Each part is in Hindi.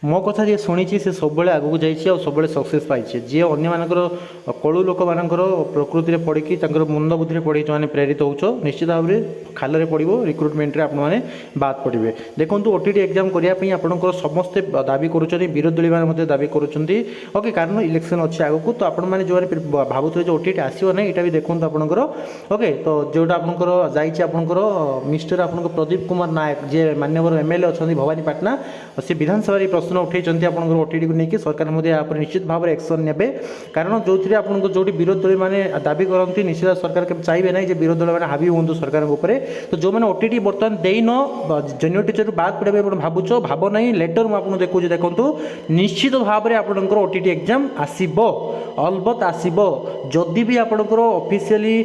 मो कथा जी शुणी से सब आगक जा सब सक्सेस पाई जी अगर मानकर कलु लोक मान प्रकृति पढ़ी मुंड बुद्धि पढ़ी जो प्रेरित हो निश्चित भाव में खाल पड़ो रिक्रुटमेंट आपने बाद पड़े देखो ओटीटी एग्जाम करने आपंकर समस्ते दाबी कर विरोधी मैंने दाबी कर कारण इलेक्शन अच्छे आगक तो आपने जो भावुए जो ओटीटी आसो ना यहाँ भी देखो आपंकर ओके तो जोटा आपंकर जापर मिस्टर आप प्रदीप कुमार नायक जी मान्यवर एमएलए अच्छा भवानीपाटना से विधानसभा प्रश्न उठे आपंकर ओटीटी को लेकिन सरकार निश्चित भाव में एक्शन ने कारण जो थी आपको जो विरोधी दल मैंने दाबी करती निश्चित सरकार चाहिए ना विरोधी दल मैंने हावी हूँ सरकार तो जो मैंने ओटीटी बर्तमान देन जूनियर टीचर बाद पढ़े भावुच भाव ना लेटर मुझे देखूँ देखो निश्चित भाव में आपंकर ओटीटी एग्जाम आसब अलबत् आसब जदि भी आपंकर ऑफिशियली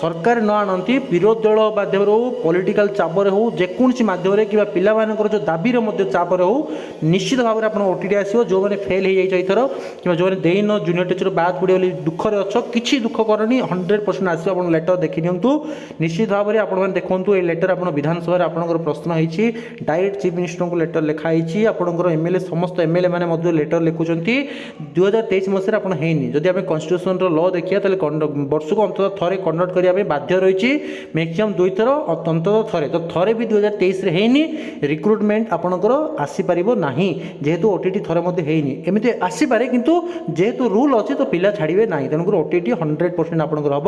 सरकार न आनती विरोधी दल माध्यम हो पॉलिटिकल चापर हो जेकोसी माध्यम कि पिला जो दाबीर चापर हो निश्चित भाव में आप ओटीटी आसो जो मैंने फेल हो जाइए कि जो देन जूनियर टीचर बाद पड़े दुखरे अच्छ कि दुख करनी 100% आसो आप लेटर देखी दिंतु निश्चित भाव में आप देखो ये लेटर आप विधानसभा आपंकर प्रश्न होती डायरेक्ट चीफ मिनिस्टर को लेटर लिखाई आपंकर एमएलए समस्त एमएलए मैंने लेटर लिखुंट 2023 मसीह आप जदि आम कन्स्टिट्यूशन लॉ देखिए वर्ष को अंततः थे कंडक्ट करने बाध्य रही मैक्सिमम 2 थर अंततः थे तो थे भी 2023 होनी रिक्रुटमेंट आपंकर आसीपर ना जेहेतु ओटीटी थरे होनी एमती आसीपे किंतु जेहेतु रूल अच्छी तो पिला छाड़े ना तेणुकर ओटीटी 100% आपंकर हम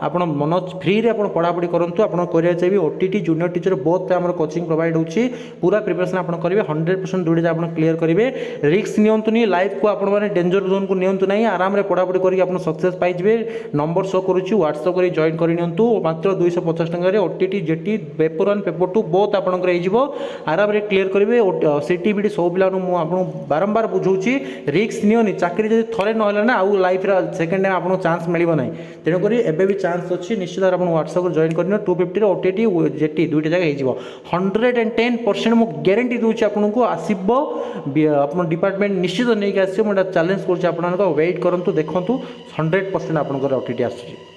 आप मन फ्री रे पढ़ापढ़ी करूँ आप चाहिए ओटीटी जूनियर टीचर बहुत आम कोचिंग प्रोवाइड होची पूरा प्रिपरेशन आप करेंगे 100% दूरी आप क्लीयर करेंगे रिस्क नियंतुनी लाइफ को आपने डेंजर जोन को नियंतु ना आराम पढ़ापढ़ी करके सक्सेस पाइबे नंबर शो करुच्ची व्हाट्सअप कर जॉइन करनियंतु मात्र 250 टंका ओटीटी जेटी पेपर 1 पेपर 2 बहुत आपंकर आराम क्लीयर करेंगे सीटीबीटी सब पिला आपको बारंबार बुझाऊँगी रिस्क नियोनी चाकरी जब थे ना आउ लाइफ सेकेंड टाइम आपको चांस मिल ना तेणुक एवं भी चांस अच्छी निश्चित आप व्हाट्सअप जॉइन कर 250 ओटीटी जेटी दुईटा जगह हो 110% मुझे ग्यारंटी दूसरी आपको आसब आप डिपार्टमेंट निश्चित नहीं आसो मुझे चैलेंज कर वेट करूँ देखूँ 100% आपंकर ओटीटी आसूँ।